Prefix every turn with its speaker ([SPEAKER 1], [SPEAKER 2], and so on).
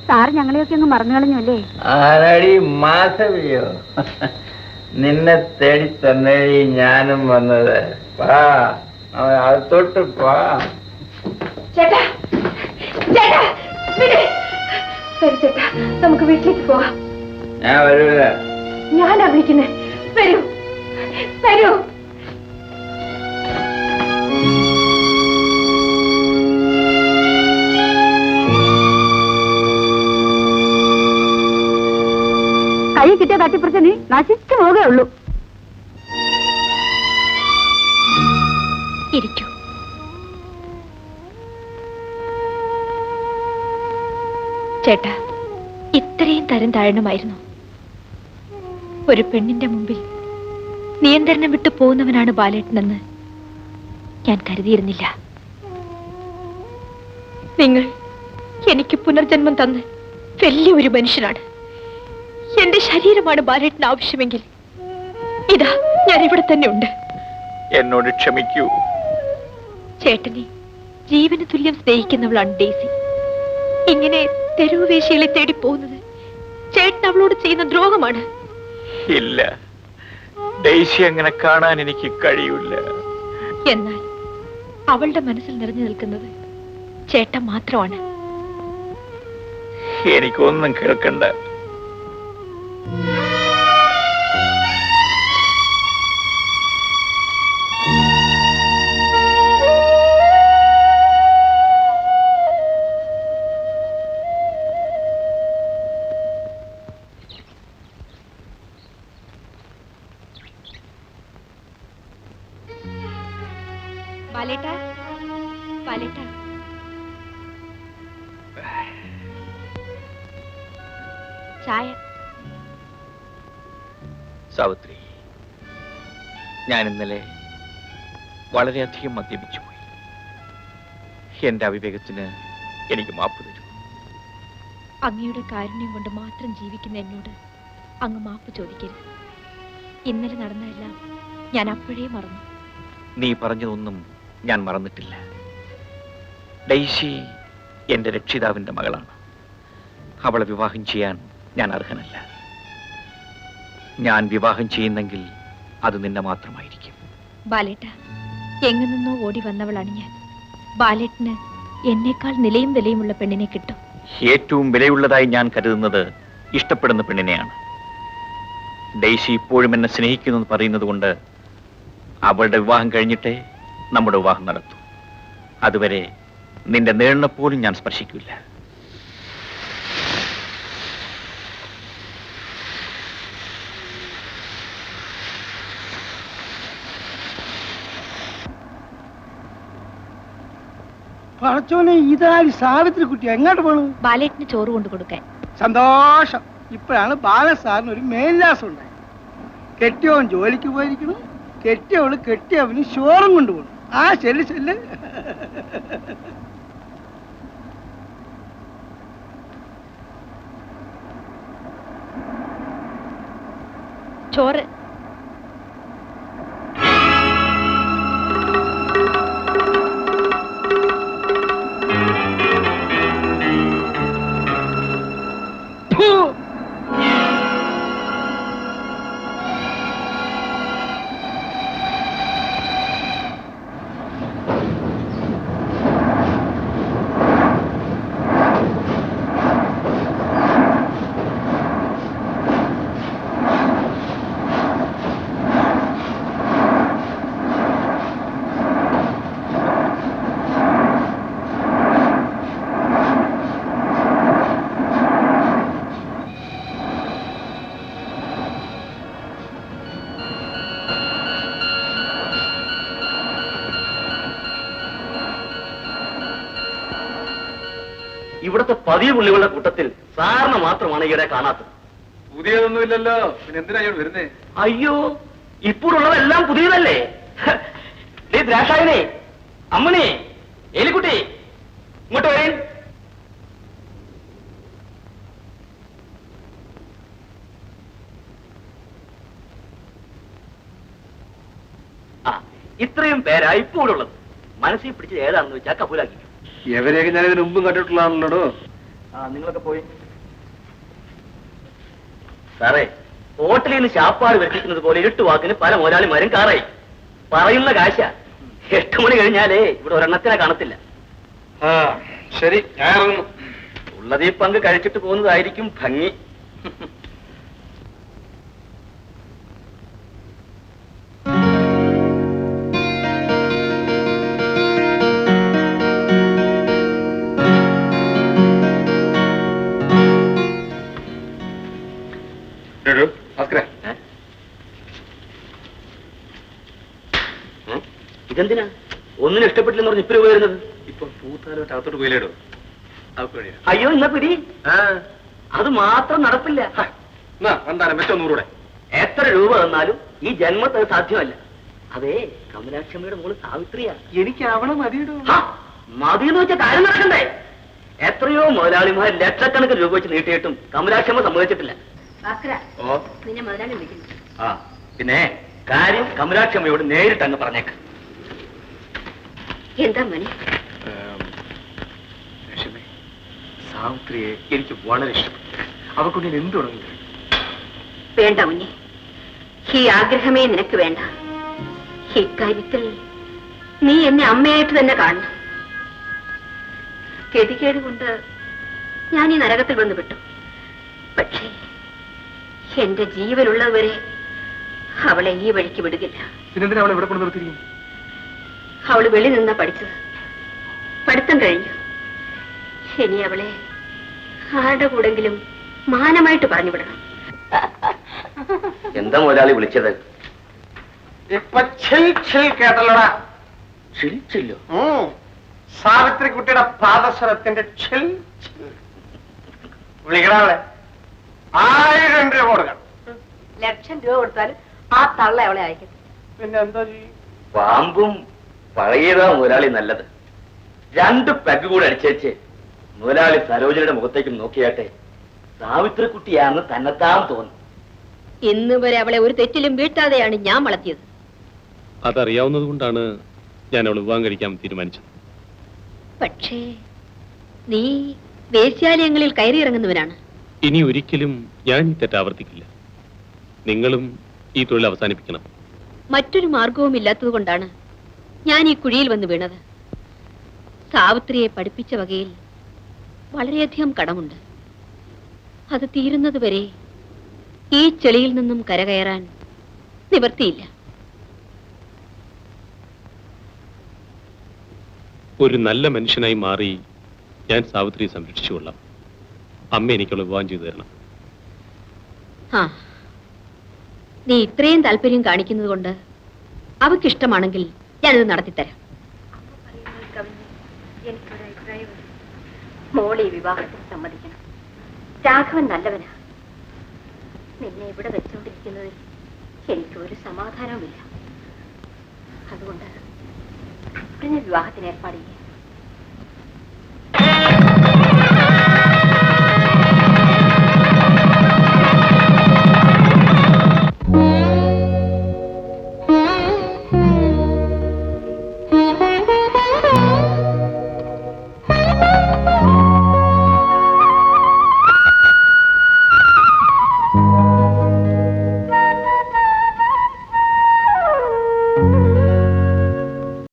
[SPEAKER 1] Sir ഞങ്ങളെയൊക്കെ അങ്ങ് മറന്നു കളഞ്ഞല്ലേ?
[SPEAKER 2] ആരടി മാധവിയോ? നിന്നെ തേടി തന്നേടി ഞാനും വന്നത്. വാ, അകത്തോട്ട് വാ.
[SPEAKER 1] ചേട്ടാ ചേട്ടാ ശരി ചേട്ടാ, നമുക്ക് വീട്ടിലേക്ക് പോവാം.
[SPEAKER 2] ഞാൻ വരൂല.
[SPEAKER 1] ഞാനാ വിളിക്കുന്നേ. വരൂ വരൂ. കൈ കിട്ടിയ തട്ടിപ്പറിച്ച് നീ നശിച്ചു പോകേ ഉള്ളൂ.
[SPEAKER 3] ഇരിക്കൂ. ചേട്ടാ, ഇത്രയും തരം താഴണമായിരുന്നു. ഒരു പെണ്ണിന്റെ മുമ്പിൽ നിയന്ത്രണം വിട്ടു പോകുന്നവനാണ് ബാലേട്ടനെന്ന് ഞാൻ കരുതിയിരുന്നില്ല. നിങ്ങൾ എനിക്ക് പുനർജന്മം തന്ന് വലിയൊരു മനുഷ്യനാണ്. എന്റെ ശരീരമാണ് ബാലേട്ടന് ആവശ്യമെങ്കിൽ ഇതാ ഞാൻ ഇവിടെ തന്നെ ഉണ്ട്.
[SPEAKER 2] എന്നോട് ക്ഷമിക്കൂ.
[SPEAKER 3] ചേട്ടനെ ജീവന് തുല്യം സ്നേഹിക്കുന്നവളാണ് ഡേസി. ഇങ്ങനെ തെരുവ് വേശികളെ തേടി പോകുന്നത് ചേട്ടൻ അവളോട് ചെയ്യുന്ന ദ്രോഹമാണ്.
[SPEAKER 2] ഇല്ല, ഡേസി അങ്ങനെ കാണാൻ എനിക്ക് കഴിയില്ല.
[SPEAKER 3] എന്നാൽ അവളുടെ മനസ്സിൽ നിറഞ്ഞു നിൽക്കുന്നത് ചേട്ടൻ മാത്രമാണ്.
[SPEAKER 2] എനിക്കൊന്നും കേൾക്കണ്ട.
[SPEAKER 3] ബാലേട്ടാ, ബാലേട്ടാ. ചായ.
[SPEAKER 2] സാവിത്രി, ഞാൻ ഇന്നലെ വളരെയധികം മദ്യപിച്ചു പോയി. എന്റെ അവിവേകത്തിന് എനിക്ക് മാപ്പ് തരൂ.
[SPEAKER 3] അങ്ങയുടെ കാരുണ്യം കൊണ്ട് മാത്രം ജീവിക്കുന്ന എന്നോട് അങ്ങ് മാപ്പ് ചോദിക്കരുത്. ഇന്നലെ നടന്നതെല്ലാം ഞാൻ അപ്പോഴേ മറന്നു.
[SPEAKER 2] നീ പറഞ്ഞതൊന്നും ഞാൻ മറന്നിട്ടില്ല. ഡെയ്സി എന്റെ രക്ഷിതാവിന്റെ മകളാണ്. അവളെ വിവാഹം ചെയ്യാൻ ഞാൻ അർഹനല്ല. ഞാൻ വിവാഹം ചെയ്യുന്നെങ്കിൽ അത് നിന്നെ മാത്രമായിരിക്കും.
[SPEAKER 3] ബാലേട്ട, എങ്ങു നിന്നോ ഓടി വന്നവളാണ് ഞാൻ. ബാലേട്ടന് എന്നേക്കാൾ നിലയും വിലയുമുള്ള പെണ്ണിനെ കിട്ടും.
[SPEAKER 2] ഏറ്റവും വിലയുള്ളതായി ഞാൻ കരുതുന്നത് ഇഷ്ടപ്പെടുന്ന പെണ്ണിനെയാണ്. ഡെയ്സി ഇപ്പോഴും എന്നെ സ്നേഹിക്കുന്നു പറയുന്നത് കൊണ്ട് അവളുടെ വിവാഹം കഴിഞ്ഞിട്ടേ നമ്മുടെ വിവാഹം നടത്തൂ. അതുവരെ നിന്റെ നേരിനെ പോലും ഞാൻ സ്പർശിക്കില്ല.
[SPEAKER 4] പടച്ചോനെ, ഇതായി സാവിത്രി കുട്ടി എങ്ങോട്ട് പോണു?
[SPEAKER 3] ബാലേട്ടന് ചോറ് കൊണ്ടു കൊടുക്കാൻ.
[SPEAKER 4] സന്തോഷം. ഇപ്പോഴാണ് ബാലസാറിന് ഒരു മേൽലാസം ഉണ്ടായി. കെട്ടിയവൻ ജോലിക്ക് പോയിരിക്കണം, കെട്ടിയവള് കെട്ടിയവന് ചോറും കൊണ്ടുപോകണം. ആ ചെല്ല് ചെല്ല്.
[SPEAKER 3] ചോറ്.
[SPEAKER 5] ഇവിടുത്തെ പതിവ് പുള്ളികളുടെ കൂട്ടത്തിൽ സാറിന് മാത്രമാണ് ഈയിടെ കാണാത്തത്.
[SPEAKER 6] പുതിയതൊന്നുമില്ലല്ലോ, പിന്നെ എന്തിനാ വരുന്നേ?
[SPEAKER 5] അയ്യോ, ഇപ്പോഴുള്ളതെല്ലാം പുതിയതല്ലേ? നീ ദ്രാക്ഷായനെ, അമ്മണി, എലിക്കുട്ടി, ഇങ്ങോട്ട് വരേൻ. ആ, ഇത്രയും പേരാ ഇപ്പോഴുള്ളത്. മനസ്സിൽ പിടിച്ച് ഏതാണെന്ന് വെച്ചാൽ കബൂലാക്കി.
[SPEAKER 6] എവരെയൊക്കെ ഞാൻ ഇതിന് മുമ്പും കണ്ടിട്ടുള്ളതാണല്ലോ.
[SPEAKER 5] നിങ്ങളൊക്കെ പോയി. സാറേ, ഹോട്ടലിൽ നിന്ന് ശാപ്പാട് വരുത്തിക്കുന്നത് പോലെ 8 വാക്കിന് പല മുതലാളിമാരും കാറായി. പറയുന്ന കാശ 8 മണി കഴിഞ്ഞാലേ ഇവിടെ ഒരെണ്ണത്തിനെ കാണത്തില്ല.
[SPEAKER 6] ശരി, ഞാൻ ഇറങ്ങുന്നു.
[SPEAKER 5] ഉള്ളത് ഈ പങ്ക് കഴിച്ചിട്ട് പോകുന്നതായിരിക്കും ഭംഗി. ഇതെന്തിനാ ഒന്നിനും ഇഷ്ടപ്പെട്ടില്ലെന്ന് പറഞ്ഞ് ഇപ്പഴും വരുന്നത്?
[SPEAKER 6] ഇപ്പൊ പൂത്താലോട്ട് അകത്തോട്ട് പോയില്ലേടോ?
[SPEAKER 5] അയ്യോ, എന്നാ പിടി. അത് മാത്രം നടപ്പില്ല.
[SPEAKER 6] എന്താണ് മറ്റോ 100 രൂപ?
[SPEAKER 5] എത്ര രൂപ തന്നാലും ഈ ജന്മത്ത് സാധ്യമല്ല. അതേ, കമലാക്ഷമ്മയുടെ മോള് സാവിത്രിയാ.
[SPEAKER 4] എനിക്ക് അവളെ മതിയിടോ.
[SPEAKER 5] മതിയെന്ന് വെച്ച കാര്യം നടക്കണ്ടേ? എത്രയോ മുതലാളിമാർ ലക്ഷക്കണക്കിന് രൂപ വെച്ച് നീട്ടിയിട്ടും കമലാക്ഷമ്മ സമ്മതിച്ചിട്ടില്ല.
[SPEAKER 1] നിന്നെ മുതലാളി വിളിക്കുന്നു.
[SPEAKER 5] പിന്നെ കാര്യം കമലാക്ഷമ്മയോട് നേരിട്ട് അങ്ങ് പറഞ്ഞേക്ക്.
[SPEAKER 1] എന്താ മണി?
[SPEAKER 6] സാവിത്രിയെ എനിക്ക് വളരെ ഇഷ്ടപ്പെട്ടു. അവക്കൊണ്ട് ഞാൻ എന്ത് തുടങ്ങി?
[SPEAKER 1] വേണ്ട ഉണ്ണി, ഈ ആഗ്രഹമേ നിനക്ക് വേണ്ട. ഇക്കാര്യത്തിൽ നീ എന്നെ അമ്മയായിട്ട് തന്നെ കാണണം. ഗതികേട് കൊണ്ട് ഞാൻ ഈ നരകത്തിൽ വന്നു വിട്ടു. പക്ഷേ എന്റെ ജീവനുള്ളതുവരെ അവളെ ഈ വഴിക്ക് വിടുകില്ല.
[SPEAKER 6] പിന്നെന്തിനാ അവളെ ഇവിടെ കൊണ്ട് നിർത്തിയിരിക്കും?
[SPEAKER 1] അവള് വെളി നിന്നാ പഠിച്ചത്. പഠിത്തം കഴിഞ്ഞു. ഇനി അവളെ ആരുടെ കൂടെങ്കിലും മാനമായിട്ട് പറഞ്ഞു വിടണം.
[SPEAKER 5] എന്താ മുതലാളി വിളിച്ചത്?
[SPEAKER 4] ഇപ്പൊ കേട്ടല്ലോടാ?
[SPEAKER 5] ക്ഷണിച്ചില്ലോ?
[SPEAKER 4] സാവിത്രി കുട്ടിയുടെ പാദസ്വരത്തിന്റെ വിളിക്കണവളെ 1000 രൂപ കൊടുക്കണം.
[SPEAKER 1] 1,00,000 രൂപ കൊടുത്താലും ആ തള്ള അവളെ അയക്കും.
[SPEAKER 4] പിന്നെ എന്താ ചെയ്യും?
[SPEAKER 5] പാമ്പും പഴയതാ മുതലാളി നല്ലത്. 2 പെഗ് കൂടെ അടിച്ചേച്ച് മുതലാളി സരോജനയുടെ മുഖത്തേക്ക് നോക്കിയാട്ടെ, സാവിത്രി കുട്ടിയാണെന്ന് തന്നെത്താൻ തോന്നും.
[SPEAKER 1] ഇന്ന് വരെ അവളെ ഒരു തെറ്റിലും വീട്ടാതെയാണ് ഞാൻ വളർത്തിയത്.
[SPEAKER 7] അതറിയാവുന്നത് കൊണ്ടാണ് ഞാൻ അവളെ വിവാഹം കഴിക്കാൻ തീരുമാനിച്ചത്.
[SPEAKER 1] പക്ഷേ നീ വേശ്യാലയങ്ങളിൽ കയറിയിറങ്ങുന്നവനാണ്.
[SPEAKER 7] ഇനി ഒരിക്കലും ഞാൻ ഈ തെറ്റ് ആവർത്തിക്കില്ല. നിങ്ങളും ഈ തൊഴിൽ അവസാനിപ്പിക്കണം.
[SPEAKER 1] മറ്റൊരു മാർഗവും ഇല്ലാത്തത് കൊണ്ടാണ് ഞാൻ ഈ കുഴിയിൽ വന്ന് വീണത്. സാവിത്രിയെ പഠിപ്പിച്ച വകയിൽ വളരെയധികം കടമുണ്ട്. അത് തീരുന്നതുവരെ ഈ ചെളിയിൽ നിന്നും കരകയറാൻ നിവർത്തിയില്ല.
[SPEAKER 7] ഒരു നല്ല മനുഷ്യനായി മാറി ഞാൻ സാവിത്രിയെ സംരക്ഷിച്ചുകൊള്ളാം. അമ്മ എനിക്കുള്ള വിവാഹം ചെയ്തു തരണം.
[SPEAKER 1] ആ, നീ ഇത്രയും താല്പര്യം കാണിക്കുന്നത് കൊണ്ട് അവക്കിഷ്ടമാണെങ്കിൽ ഞാനിത് നടത്തിത്തരാം. മോളെ വിവാഹത്തിൽ സമ്മതിക്കണം. രാഘവൻ നല്ലവനാ. നിന്നെ ഇവിടെ വെച്ചുകൊണ്ടിരിക്കുന്നതിൽ എനിക്കൊരു സമാധാനവുമില്ല. അതുകൊണ്ട് ഉടനെ വിവാഹത്തിന് ഏർപ്പാട് ചെയ്യാം.